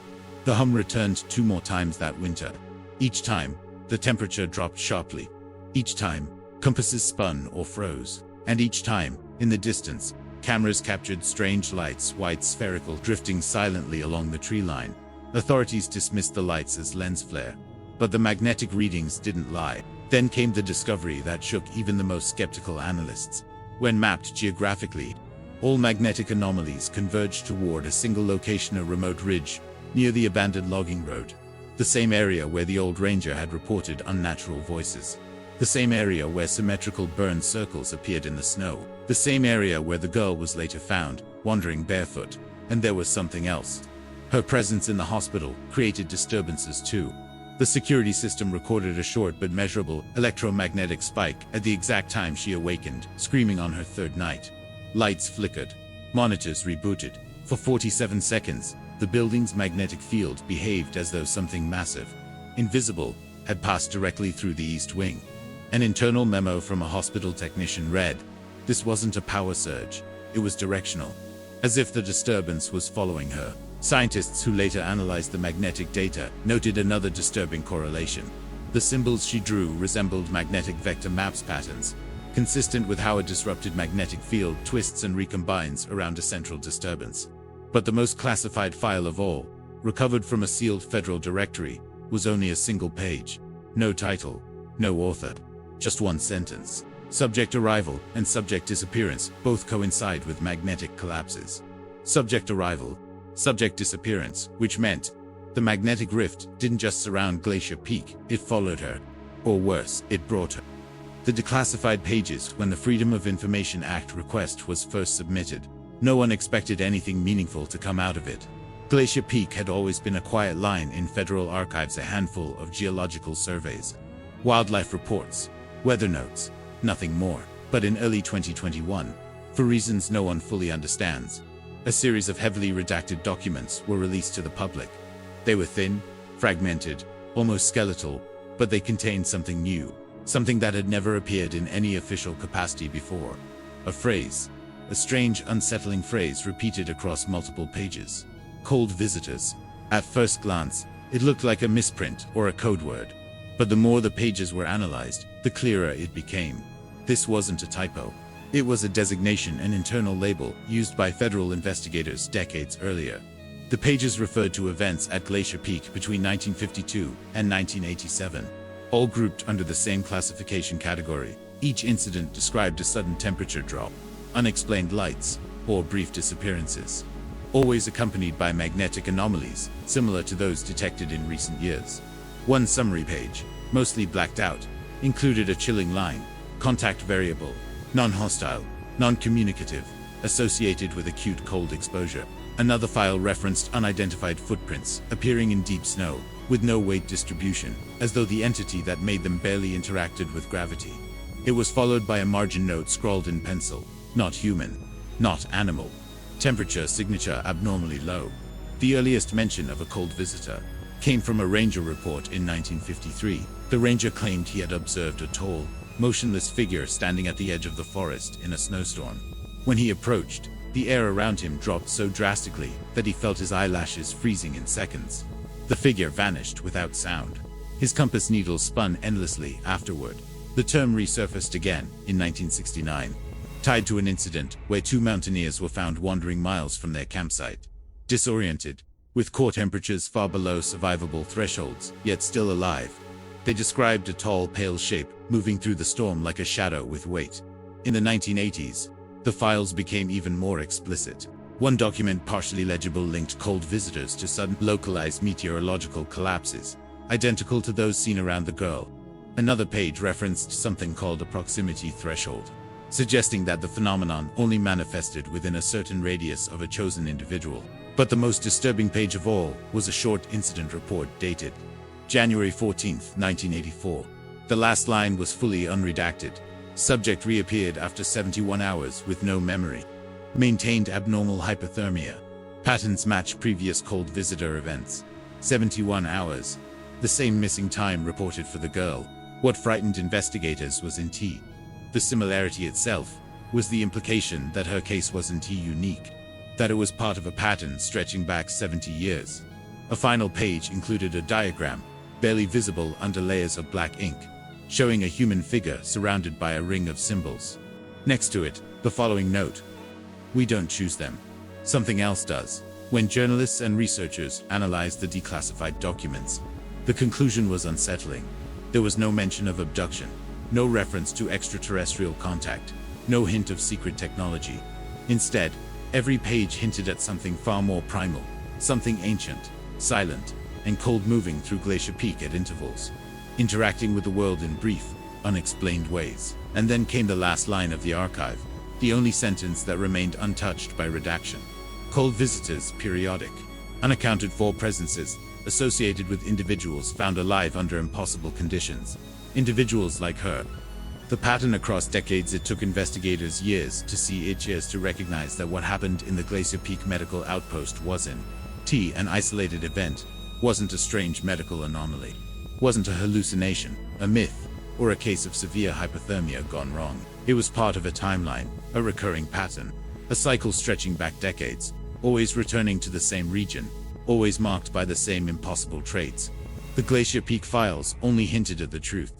Speaker 1: The hum returned 2 more times that winter. Each time, the temperature dropped sharply. Each time, compasses spun or froze. And each time, in the distance, cameras captured strange lights, white, spherical, drifting silently along the tree line. Authorities dismissed the lights as lens flare. But the magnetic readings didn't lie. Then came the discovery that shook even the most skeptical analysts. When mapped geographically, all magnetic anomalies converged toward a single location, a remote ridge, near the abandoned logging road. The same area where the old ranger had reported unnatural voices. The same area where symmetrical burned circles appeared in the snow. The same area where the girl was later found, wandering barefoot. And there was something else. Her presence in the hospital created disturbances too. The security system recorded a short but measurable electromagnetic spike at the exact time she awakened, screaming on her third night. Lights flickered. Monitors rebooted. For 47 seconds, the building's magnetic field behaved as though something massive, invisible, had passed directly through the east wing. An internal memo from a hospital technician read, "This wasn't a power surge, it was directional." As if the disturbance was following her. Scientists who later analyzed the magnetic data noted another disturbing correlation. The symbols she drew resembled magnetic vector maps patterns, consistent with how a disrupted magnetic field twists and recombines around a central disturbance. But the most classified file of all, recovered from a sealed federal directory, was only a single page. No title, no author. Just one sentence. Subject arrival and subject disappearance both coincide with magnetic collapses. Subject arrival, subject disappearance, which meant the magnetic rift didn't just surround Glacier Peak, it followed her. Or worse, it brought her. The declassified pages when the Freedom of Information Act request was first submitted. No one expected anything meaningful to come out of it. Glacier Peak had always been a quiet line in federal archives, a handful of geological surveys, wildlife reports, weather notes, nothing more. But in early 2021, for reasons no one fully understands, a series of heavily redacted documents were released to the public. They were thin, fragmented, almost skeletal, but they contained something new, something that had never appeared in any official capacity before. A phrase, a strange, unsettling phrase repeated across multiple pages. Cold visitors. At first glance, it looked like a misprint or a code word. But the more the pages were analyzed, the clearer it became. This wasn't a typo. It was a designation, an internal label used by federal investigators decades earlier. The pages referred to events at Glacier Peak between 1952 and 1987, all grouped under the same classification category. Each incident described a sudden temperature drop, unexplained lights, or brief disappearances, always accompanied by magnetic anomalies, similar to those detected in recent years. One summary page, mostly blacked out, included a chilling line: contact variable, non-hostile, non-communicative, associated with acute cold exposure. Another file referenced unidentified footprints appearing in deep snow, with no weight distribution, as though the entity that made them barely interacted with gravity. It was followed by a margin note scrawled in pencil: not human, not animal. Temperature signature abnormally low. The earliest mention of a cold visitor came from a ranger report in 1953. The ranger claimed he had observed a tall, motionless figure standing at the edge of the forest in a snowstorm. When he approached, the air around him dropped so drastically that he felt his eyelashes freezing in seconds. The figure vanished without sound. His compass needle spun endlessly afterward. The term resurfaced again in 1969, tied to an incident where two mountaineers were found wandering miles from their campsite, disoriented, with core temperatures far below survivable thresholds, yet still alive. They described a tall, pale shape moving through the storm like a shadow with weight. In the 1980s, the files became even more explicit. One document, partially legible, linked cold visitors to sudden, localized meteorological collapses, identical to those seen around the girl. Another page referenced something called a proximity threshold, suggesting that the phenomenon only manifested within a certain radius of a chosen individual. But the most disturbing page of all was a short incident report dated January 14, 1984. The last line was fully unredacted. Subject reappeared after 71 hours with no memory. Maintained abnormal hypothermia. Patterns match previous cold visitor events. 71 hours. The same missing time reported for the girl. What frightened investigators was the similarity itself was the implication that her case wasn't unique, that it was part of a pattern stretching back 70 years. A final page included a diagram, barely visible under layers of black ink, showing a human figure surrounded by a ring of symbols. Next to it, the following note: "We don't choose them. Something else does." When journalists and researchers analyzed the declassified documents, the conclusion was unsettling. There was no mention of abduction, no reference to extraterrestrial contact, no hint of secret technology. Instead, every page hinted at something far more primal, something ancient, silent, and cold, moving through Glacier Peak at intervals, interacting with the world in brief, unexplained ways. And then came the last line of the archive, the only sentence that remained untouched by redaction. Cold visitors, periodic, unaccounted for presences, associated with individuals found alive under impossible conditions. Individuals like her. The pattern across decades. It took investigators years to recognize that what happened in the Glacier Peak medical outpost wasn't an isolated event, wasn't a strange medical anomaly, wasn't a hallucination, a myth, or a case of severe hypothermia gone wrong. It was part of a timeline, a recurring pattern, a cycle stretching back decades, always returning to the same region, always marked by the same impossible traits. The Glacier Peak files only hinted at the truth.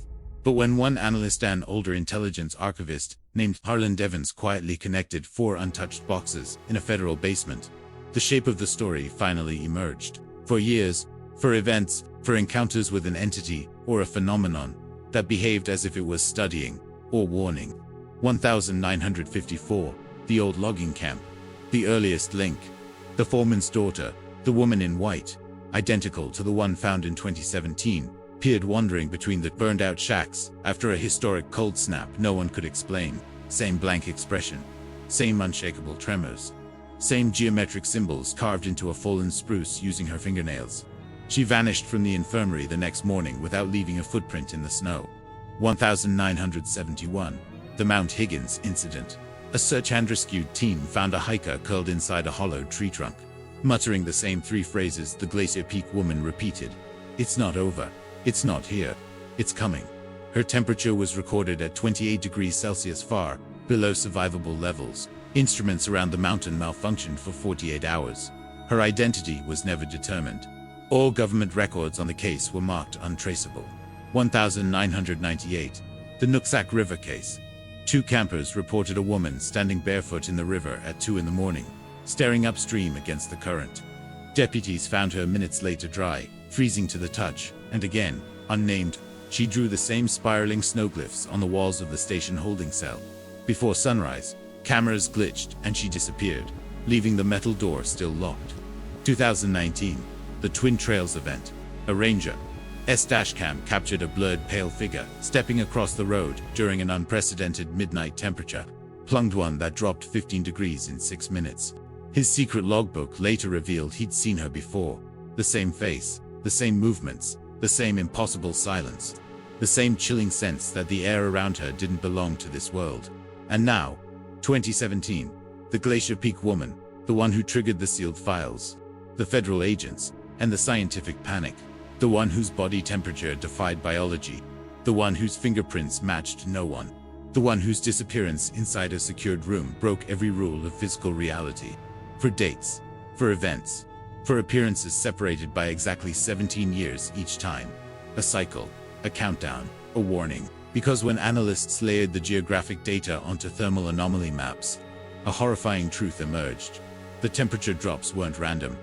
Speaker 1: But when one analyst, an older intelligence archivist named Harlan Devens, quietly connected 4 untouched boxes in a federal basement, the shape of the story finally emerged. For years, for events, for encounters with an entity or a phenomenon that behaved as if it was studying or warning. 1954, the old logging camp, the earliest link, the foreman's daughter, the woman in white, identical to the one found in 2017, appeared wandering between the burned-out shacks after a historic cold snap no one could explain. Same blank expression, same unshakable tremors, same geometric symbols carved into a fallen spruce using her fingernails. She vanished from the infirmary the next morning without leaving a footprint in the snow. 1971, the Mount Higgins incident. A search and rescue team found a hiker curled inside a hollowed tree trunk, muttering the same 3 phrases the Glacier Peak woman repeated. "It's not over. It's not here. It's coming." Her temperature was recorded at 28 degrees Celsius, far below survivable levels. Instruments around the mountain malfunctioned for 48 hours. Her identity was never determined. All government records on the case were marked untraceable. 1998, the Nooksack River case. 2 campers reported a woman standing barefoot in the river at 2 in the morning, staring upstream against the current. Deputies found her minutes later, dry, freezing to the touch, and again, unnamed. She drew the same spiraling snowglyphs on the walls of the station holding cell. Before sunrise, cameras glitched and she disappeared, leaving the metal door still locked. 2019, the Twin Trails event. A ranger's dashcam captured a blurred pale figure stepping across the road during an unprecedented midnight temperature, plunged one that dropped 15 degrees in 6 minutes. His secret logbook later revealed he'd seen her before. The same face, the same movements, the same impossible silence, the same chilling sense that the air around her didn't belong to this world. And now, 2017, the Glacier Peak woman, the one who triggered the sealed files, the federal agents, and the scientific panic, the one whose body temperature defied biology, the one whose fingerprints matched no one, the one whose disappearance inside a secured room broke every rule of physical reality. For dates, for events, for appearances separated by exactly 17 years each time. A cycle, a countdown, a warning. Because when analysts layered the geographic data onto thermal anomaly maps, a horrifying truth emerged. The temperature drops weren't random.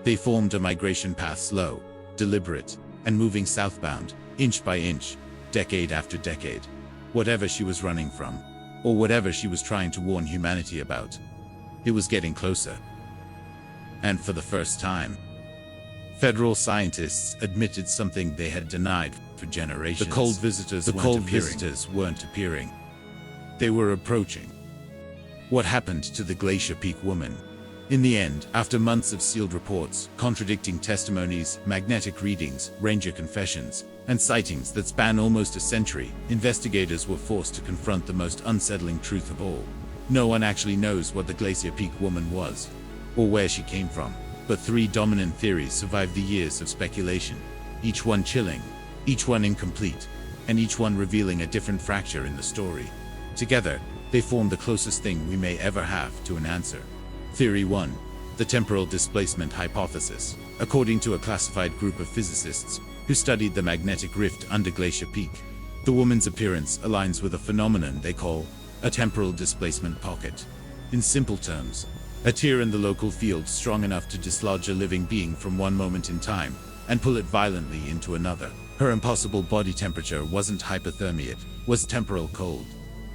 Speaker 1: They formed a migration path, slow, deliberate, and moving southbound, inch by inch, decade after decade. Whatever she was running from, or whatever she was trying to warn humanity about, it was getting closer. And for the first time, federal scientists admitted something they had denied for generations. The cold visitors weren't appearing. They were approaching. What happened to the Glacier Peak woman? In the end, after months of sealed reports, contradicting testimonies, magnetic readings, ranger confessions, and sightings that span almost a century, investigators were forced to confront the most unsettling truth of all. No one actually knows what the Glacier Peak woman was, or where she came from. But 3 dominant theories survived the years of speculation, each one chilling, each one incomplete, and each one revealing a different fracture in the story. Together, they form the closest thing we may ever have to an answer. Theory 1. The temporal displacement hypothesis. According to a classified group of physicists who studied the magnetic rift under Glacier Peak, the woman's appearance aligns with a phenomenon they call a temporal displacement pocket. In simple terms, a tear in the local field strong enough to dislodge a living being from one moment in time and pull it violently into another. Her impossible body temperature wasn't hypothermia, it was temporal cold.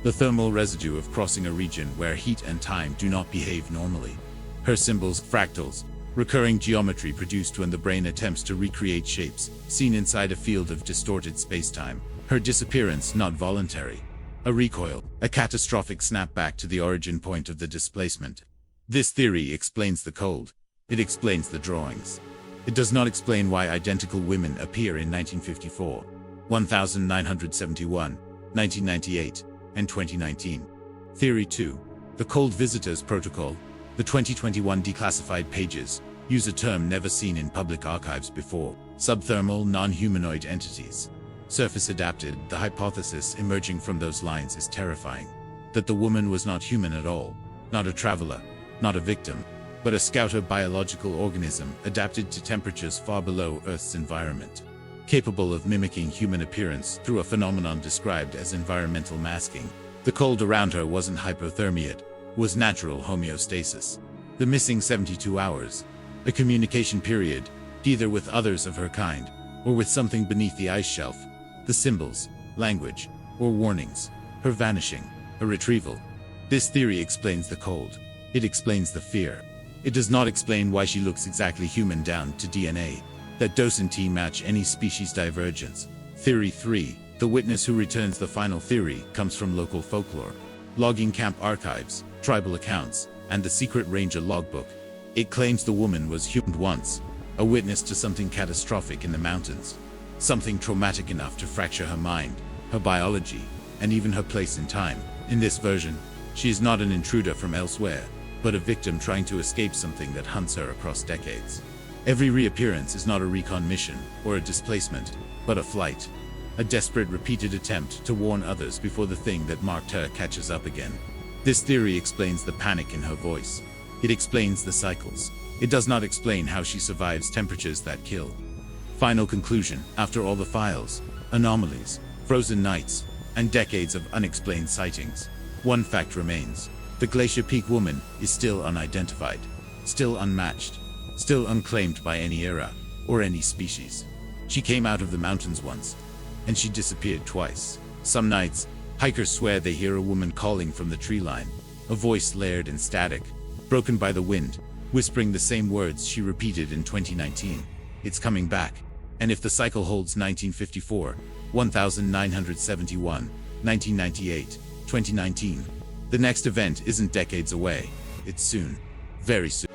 Speaker 1: The thermal residue of crossing a region where heat and time do not behave normally. Her symbols, fractals, Recurring geometry produced when the brain attempts to recreate shapes seen inside a field of distorted spacetime. Her disappearance not voluntary. A recoil, a catastrophic snapback to the origin point of the displacement. This theory explains the cold. It explains the drawings. It does not explain why identical women appear in 1954, 1971, 1998, and 2019. Theory 2. The Cold Visitors Protocol. The 2021 declassified pages use a term never seen in public archives before: subthermal non-humanoid entities. Surface adapted. The hypothesis emerging from those lines is terrifying. That the woman was not human at all, not a traveler, not a victim, but a scouter biological organism adapted to temperatures far below Earth's environment, capable of mimicking human appearance through a phenomenon described as environmental masking. The cold around her wasn't hypothermia, it was natural homeostasis. The missing 72 hours, a communication period, either with others of her kind, or with something beneath the ice shelf. The symbols, language, or warnings, her vanishing, a retrieval. This theory explains the cold. It explains the fear. It does not explain why she looks exactly human down to DNA that doesn't match any species divergence. Theory 3. The witness who returns. The final theory comes from local folklore, logging camp archives, tribal accounts, and the secret ranger logbook. It claims the woman was human once, a witness to something catastrophic in the mountains, something traumatic enough to fracture her mind, her biology, and even her place in time. In this version, she is not an intruder from elsewhere, but a victim trying to escape something that hunts her across decades. Every reappearance is not a recon mission or a displacement, but a flight. A desperate, repeated attempt to warn others before the thing that marked her catches up again. This theory explains the panic in her voice. It explains the cycles. It does not explain how she survives temperatures that kill. Final conclusion. After all the files, anomalies, frozen nights, and decades of unexplained sightings, one fact remains. The Glacier Peak woman is still unidentified, still unmatched, still unclaimed by any era or any species. She came out of the mountains once, and she disappeared twice. Some nights, hikers swear they hear a woman calling from the tree line, a voice layered in static, broken by the wind, whispering the same words she repeated in 2019. It's coming back. And if the cycle holds 1954, 1971, 1998, 2019, the next event isn't decades away. It's soon. Very soon.